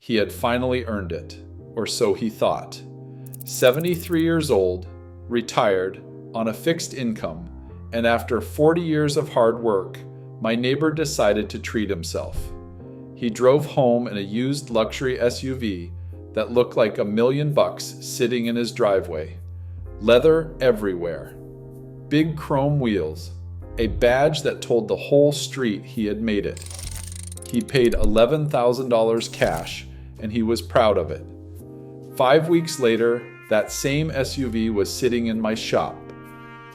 He had finally earned it, or so he thought. 73 years old, retired, on a fixed income, and after 40 years of hard work, my neighbor decided to treat himself. He drove home in a used luxury SUV that looked like $1 million sitting in his driveway. Leather everywhere. Big chrome wheels. A badge that told the whole street he had made it. He paid $11,000 cash, and he was proud of it. 5 weeks later, that same SUV was sitting in my shop,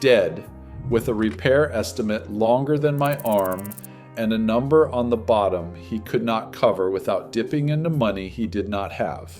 dead, with a repair estimate longer than my arm and a number on the bottom he could not cover without dipping into money he did not have.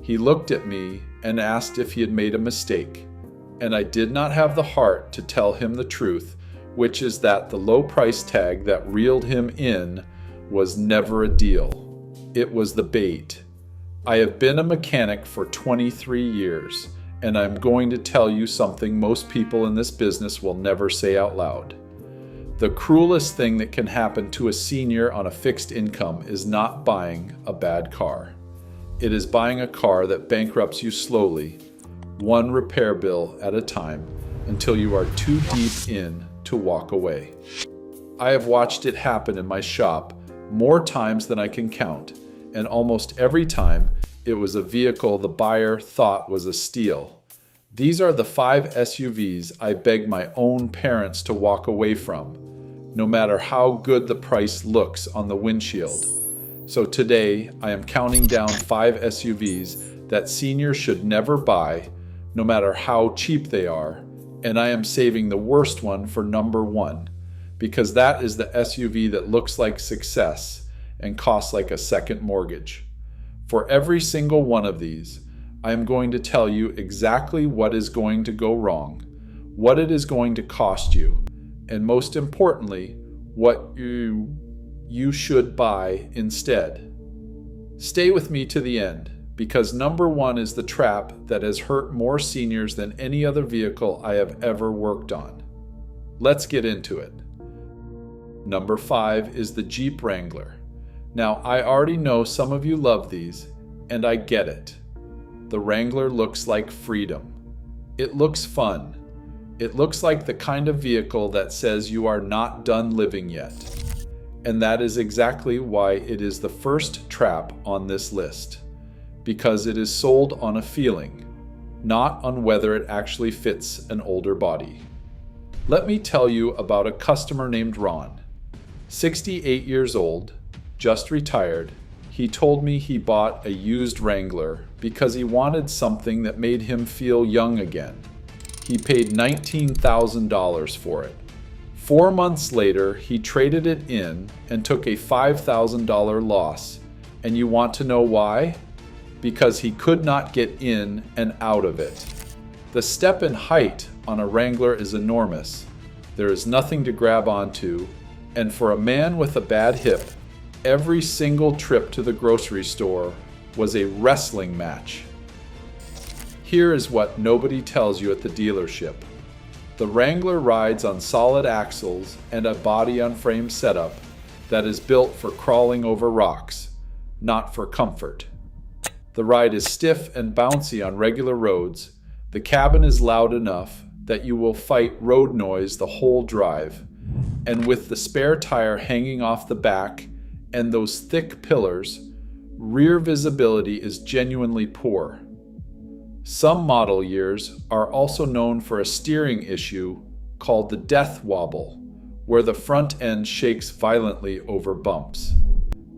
He looked at me and asked if he had made a mistake, and I did not have the heart to tell him the truth, which is that the low price tag that reeled him in was never a deal. It was the bait. I have been a mechanic for 23 years, and I'm going to tell you something most people in this business will never say out loud. The cruelest thing that can happen to a senior on a fixed income is not buying a bad car. It is buying a car that bankrupts you slowly, one repair bill at a time, until you are too deep in to walk away. I have watched it happen in my shop more times than I can count, and almost every time it was a vehicle the buyer thought was a steal. These are the 5 SUVs I begged my own parents to walk away from, no matter how good the price looks on the windshield. So today, I am counting down 5 SUVs that seniors should never buy, no matter how cheap they are, and I am saving the worst one for number 1, because that is the SUV that looks like success and costs like a second mortgage. For every single one of these, I am going to tell you exactly what is going to go wrong, what it is going to cost you, and most importantly, what you should buy instead. Stay with me to the end, because number 1 is the trap that has hurt more seniors than any other vehicle I have ever worked on. Let's get into it. Number 5 is the Jeep Wrangler. Now, I already know some of you love these, and I get it. The Wrangler looks like freedom. It looks fun. It looks like the kind of vehicle that says you are not done living yet. And that is exactly why it is the first trap on this list. Because it is sold on a feeling, not on whether it actually fits an older body. Let me tell you about a customer named Ron. 68 years old, just retired. He told me he bought a used Wrangler because he wanted something that made him feel young again. He paid $19,000 for it. 4 months later, he traded it in and took a $5,000 loss. And you want to know why? Because he could not get in and out of it. The step in height on a Wrangler is enormous. There is nothing to grab onto, and for a man with a bad hip, every single trip to the grocery store was a wrestling match. Here is what nobody tells you at the dealership. The Wrangler rides on solid axles and a body-on-frame setup that is built for crawling over rocks, not for comfort. The ride is stiff and bouncy on regular roads. The cabin is loud enough that you will fight road noise the whole drive. And with the spare tire hanging off the back and those thick pillars, rear visibility is genuinely poor. Some model years are also known for a steering issue called the death wobble, where the front end shakes violently over bumps.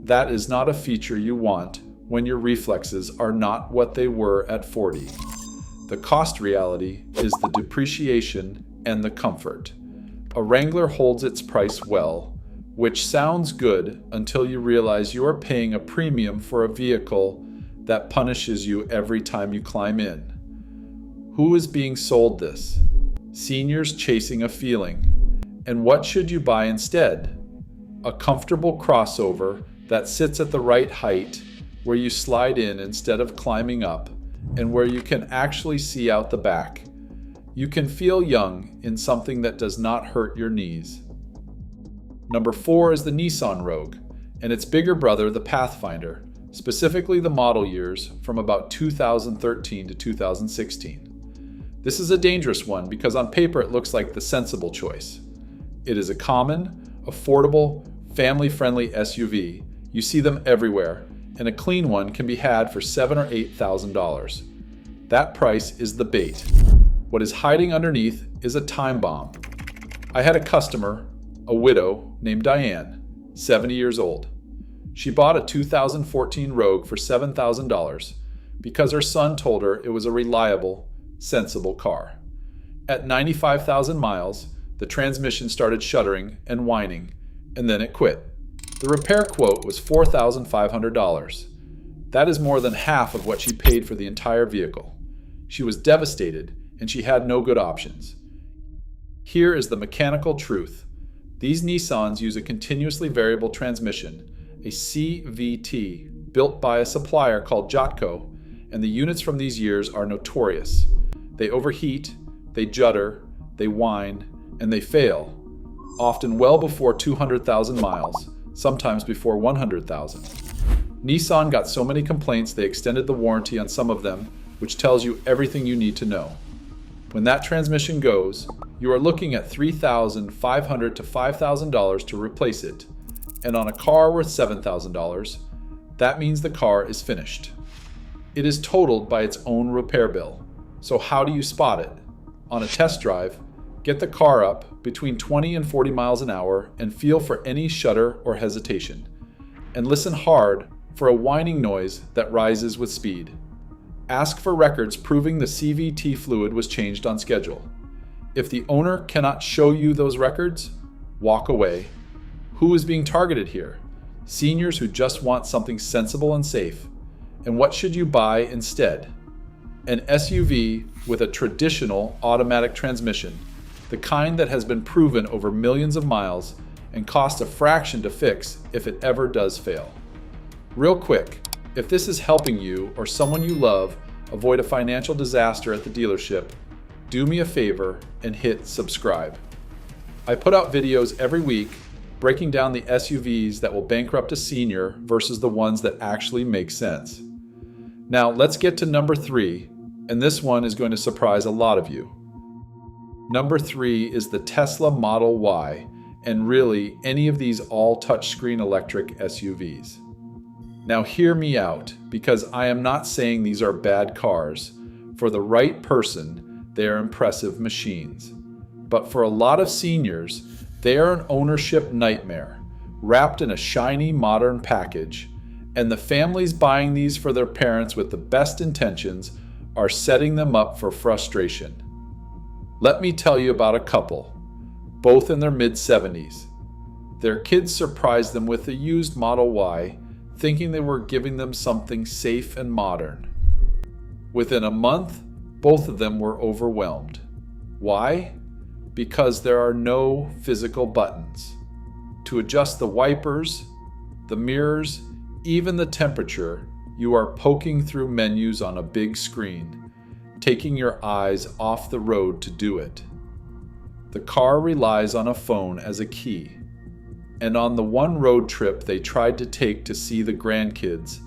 That is not a feature you want when your reflexes are not what they were at 40. The cost reality is the depreciation and the comfort. A Wrangler holds its price well, which sounds good until you realize you are paying a premium for a vehicle that punishes you every time you climb in. Who is being sold this? Seniors chasing a feeling. And what should you buy instead? A comfortable crossover that sits at the right height, where you slide in instead of climbing up, and where you can actually see out the back. You can feel young in something that does not hurt your knees. Number 4 is the Nissan Rogue, and its bigger brother, the Pathfinder, specifically the model years from about 2013 to 2016. This is a dangerous one because on paper it looks like the sensible choice. It is a common, affordable, family-friendly SUV. You see them everywhere, and a clean one can be had for $7,000 or $8,000. That price is the bait. What is hiding underneath is a time bomb. I had a customer, a widow named Diane, 70 years old. She bought a 2014 Rogue for $7,000 because her son told her it was a reliable, sensible car. At 95,000 miles, the transmission started shuddering and whining, and then it quit. The repair quote was $4,500. That is more than half of what she paid for the entire vehicle. She was devastated, and she had no good options. Here is the mechanical truth. These Nissans use a continuously variable transmission, a CVT, built by a supplier called Jotco, and the units from these years are notorious. They overheat, they judder, they whine, and they fail, often well before 200,000 miles, sometimes before 100,000. Nissan got so many complaints they extended the warranty on some of them, which tells you everything you need to know. When that transmission goes, you are looking at $3,500 to $5,000 to replace it, and on a car worth $7,000, that means the car is finished. It is totaled by its own repair bill. So how do you spot it? On a test drive, get the car up between 20 and 40 miles an hour and feel for any shudder or hesitation. And listen hard for a whining noise that rises with speed. Ask for records proving the CVT fluid was changed on schedule. If the owner cannot show you those records, walk away. Who is being targeted here? Seniors who just want something sensible and safe. And what should you buy instead? An SUV with a traditional automatic transmission, the kind that has been proven over millions of miles and costs a fraction to fix if it ever does fail. Real quick, if this is helping you or someone you love avoid a financial disaster at the dealership, do me a favor and hit subscribe. I put out videos every week breaking down the SUVs that will bankrupt a senior versus the ones that actually make sense. Now let's get to number 3, and this one is going to surprise a lot of you. Number 3 is the Tesla Model Y, and really any of these all touchscreen electric SUVs. Now hear me out, because I am not saying these are bad cars. For the right person, they are impressive machines. But for a lot of seniors, they are an ownership nightmare, wrapped in a shiny modern package, and the families buying these for their parents with the best intentions are setting them up for frustration. Let me tell you about a couple, both in their mid-70s. Their kids surprised them with a used Model Y, thinking they were giving them something safe and modern. Within a month, both of them were overwhelmed. Why? Because there are no physical buttons. To adjust the wipers, the mirrors, even the temperature, you are poking through menus on a big screen, taking your eyes off the road to do it. The car relies on a phone as a key. And on the one road trip they tried to take to see the grandkids,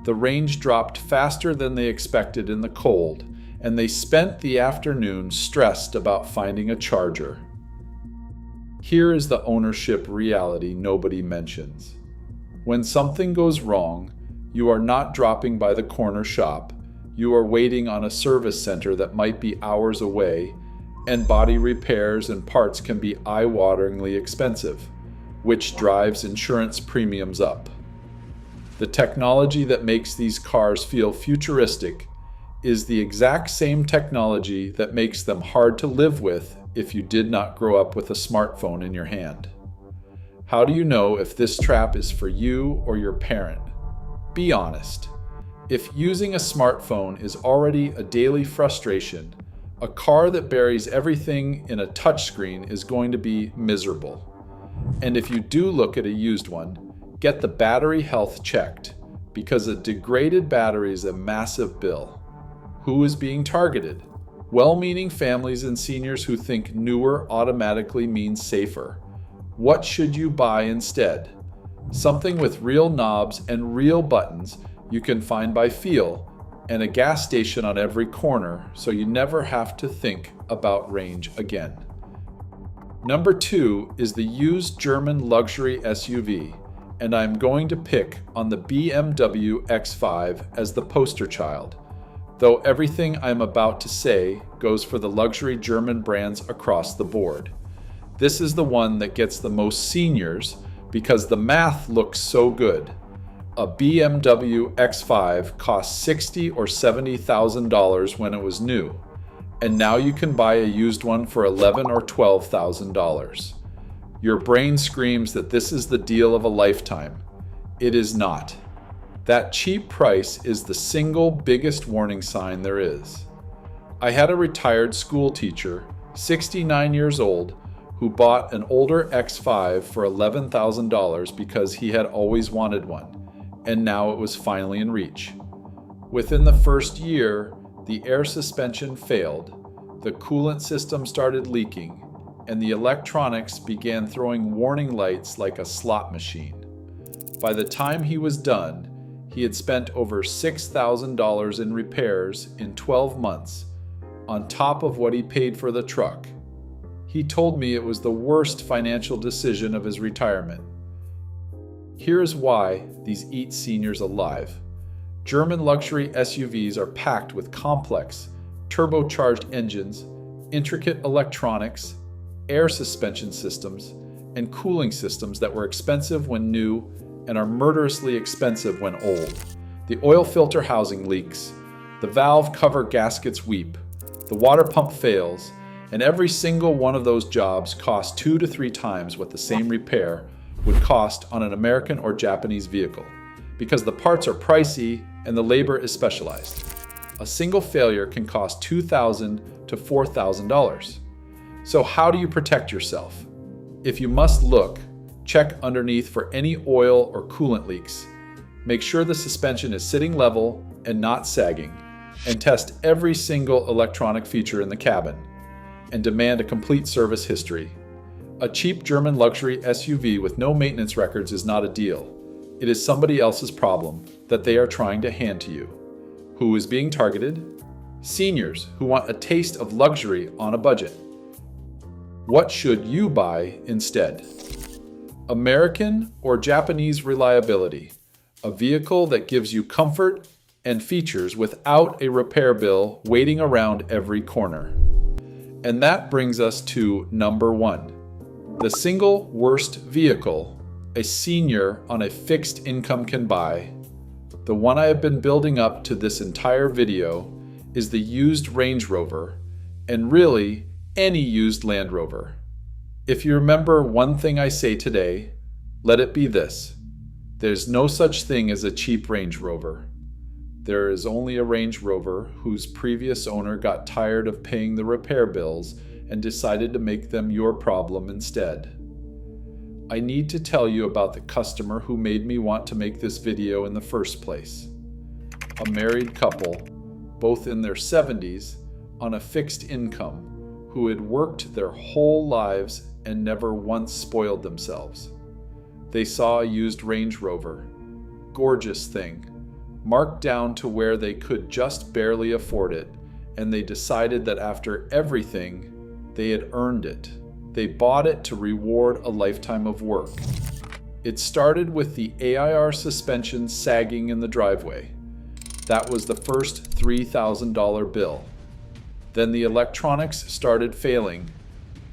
the range dropped faster than they expected in the cold, and they spent the afternoon stressed about finding a charger. Here is the ownership reality nobody mentions. When something goes wrong, you are not dropping by the corner shop. You are waiting on a service center that might be hours away, and body repairs and parts can be eye-wateringly expensive, which drives insurance premiums up. The technology that makes these cars feel futuristic is the exact same technology that makes them hard to live with if you did not grow up with a smartphone in your hand. How do you know if this trap is for you or your parent? Be honest. If using a smartphone is already a daily frustration, a car that buries everything in a touchscreen is going to be miserable. And if you do look at a used one, get the battery health checked, because a degraded battery is a massive bill. Who is being targeted? Well-meaning families and seniors who think newer automatically means safer. What should you buy instead? Something with real knobs and real buttons you can find by feel, and a gas station on every corner so you never have to think about range again. Number 2 is the used German luxury SUV, and I'm going to pick on the BMW X5 as the poster child, though everything I'm about to say goes for the luxury German brands across the board. This is the one that gets the most seniors because the math looks so good. A BMW X5 cost $60,000 or $70,000 when it was new, and now you can buy a used one for $11,000 or $12,000. Your brain screams that this is the deal of a lifetime. It is not. That cheap price is the single biggest warning sign there is. I had a retired school teacher, 69 years old, who bought an older X5 for $11,000 because he had always wanted one, and now it was finally in reach. Within the first year, the air suspension failed, the coolant system started leaking, and the electronics began throwing warning lights like a slot machine. By the time he was done, he had spent over $6,000 in repairs in 12 months, on top of what he paid for the truck. He told me it was the worst financial decision of his retirement. Here's why these eat seniors alive. German luxury SUVs are packed with complex, turbocharged engines, intricate electronics, air suspension systems, and cooling systems that were expensive when new and are murderously expensive when old. The oil filter housing leaks, the valve cover gaskets weep, the water pump fails, and every single one of those jobs costs 2 to 3 times what the same repair would cost on an American or Japanese vehicle, because the parts are pricey and the labor is specialized. A single failure can cost $2,000 to $4,000. So how do you protect yourself? If you must look, check underneath for any oil or coolant leaks. Make sure the suspension is sitting level and not sagging, and test every single electronic feature in the cabin, and demand a complete service history. A cheap German luxury SUV with no maintenance records is not a deal. It is somebody else's problem that they are trying to hand to you. Who is being targeted? Seniors who want a taste of luxury on a budget. What should you buy instead? American or Japanese reliability, a vehicle that gives you comfort and features without a repair bill waiting around every corner. And that brings us to number 1. The single worst vehicle a senior on a fixed income can buy, the one I have been building up to this entire video, is the used Range Rover, and really any used Land Rover. If you remember one thing I say today, let it be this: there's no such thing as a cheap Range Rover. There is only a Range Rover whose previous owner got tired of paying the repair bills and decided to make them your problem instead. I need to tell you about the customer who made me want to make this video in the first place. A married couple, both in their 70s, on a fixed income, who had worked their whole lives and never once spoiled themselves. They saw a used Range Rover, gorgeous thing, marked down to where they could just barely afford it, and they decided that after everything, they had earned it. They bought it to reward a lifetime of work. It started with the AIR suspension sagging in the driveway. That was the first $3,000 bill. Then the electronics started failing,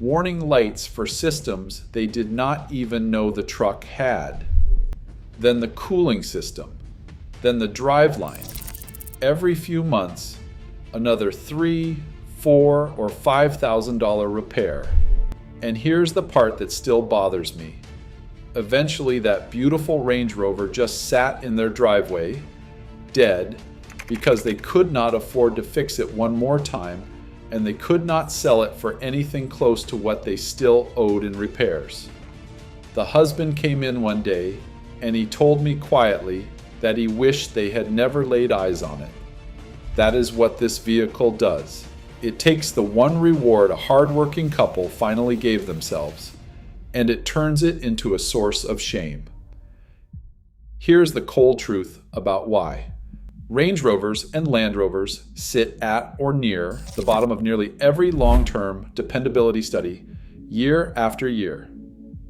warning lights for systems they did not even know the truck had. Then the cooling system. Then the driveline. Every few months, another $3,000, $4,000, or $5,000 repair. And here's the part that still bothers me. Eventually, that beautiful Range Rover just sat in their driveway, dead, because they could not afford to fix it one more time, and they could not sell it for anything close to what they still owed in repairs. The husband came in one day, and he told me quietly that he wished they had never laid eyes on it. That is what this vehicle does. It takes the one reward a hardworking couple finally gave themselves, and it turns it into a source of shame. Here's the cold truth about why. Range Rovers and Land Rovers sit at or near the bottom of nearly every long-term dependability study year after year.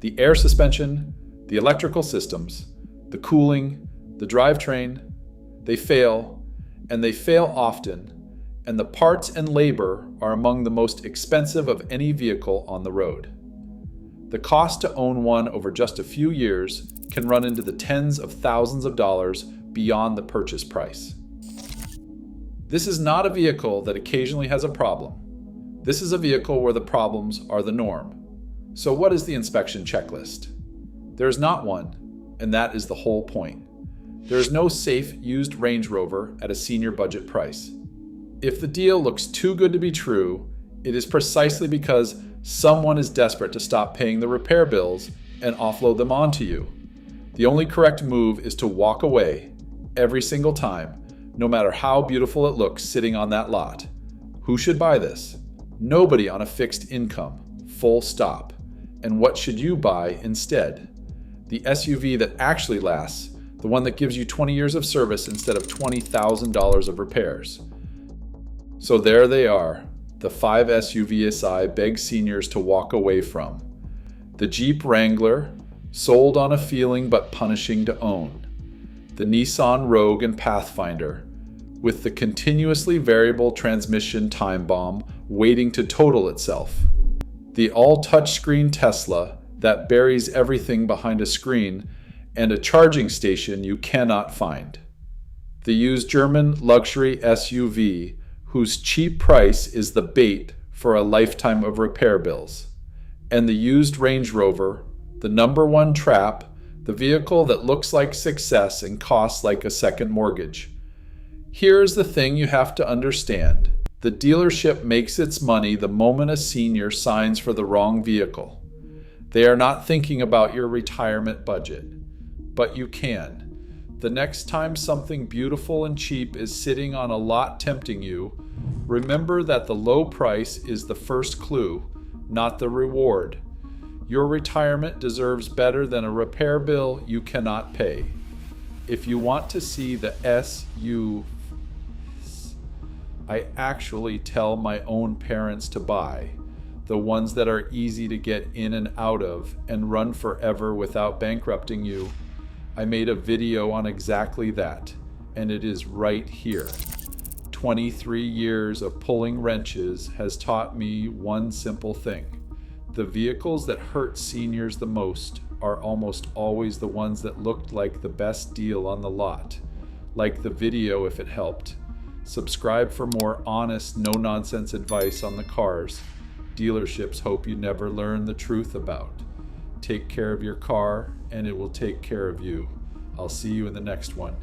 The air suspension, the electrical systems, the cooling, the drivetrain, they fail, and they fail often, and the parts and labor are among the most expensive of any vehicle on the road. The cost to own one over just a few years can run into the tens of thousands of dollars beyond the purchase price. This is not a vehicle that occasionally has a problem. This is a vehicle where the problems are the norm. So what is the inspection checklist? There is not one, and that is the whole point. There is no safe used Range Rover at a senior budget price. If the deal looks too good to be true, it is precisely because someone is desperate to stop paying the repair bills and offload them onto you. The only correct move is to walk away every single time, no matter how beautiful it looks sitting on that lot. Who should buy this? Nobody on a fixed income, full stop. And what should you buy instead? The SUV that actually lasts, the one that gives you 20 years of service instead of $20,000 of repairs. So there they are, the 5 SUVs I beg seniors to walk away from. The Jeep Wrangler, sold on a feeling but punishing to own. The Nissan Rogue and Pathfinder, with the continuously variable transmission time bomb waiting to total itself. The all-touchscreen Tesla that buries everything behind a screen and a charging station you cannot find. The used German luxury SUV whose cheap price is the bait for a lifetime of repair bills. And the used Range Rover, the number one trap, the vehicle that looks like success and costs like a second mortgage. Here's the thing you have to understand. The dealership makes its money the moment a senior signs for the wrong vehicle. They are not thinking about your retirement budget, but you can. The next time something beautiful and cheap is sitting on a lot tempting you, remember that the low price is the first clue, not the reward. Your retirement deserves better than a repair bill you cannot pay. If you want to see the SUVs I actually tell my own parents to buy, the ones that are easy to get in and out of and run forever without bankrupting you, I made a video on exactly that, and it is right here. 23 years of pulling wrenches has taught me one simple thing. The vehicles that hurt seniors the most are almost always the ones that looked like the best deal on the lot. Like the video if it helped. Subscribe for more honest, no-nonsense advice on the cars dealerships hope you never learn the truth about. Take care of your car, and it will take care of you. I'll see you in the next one.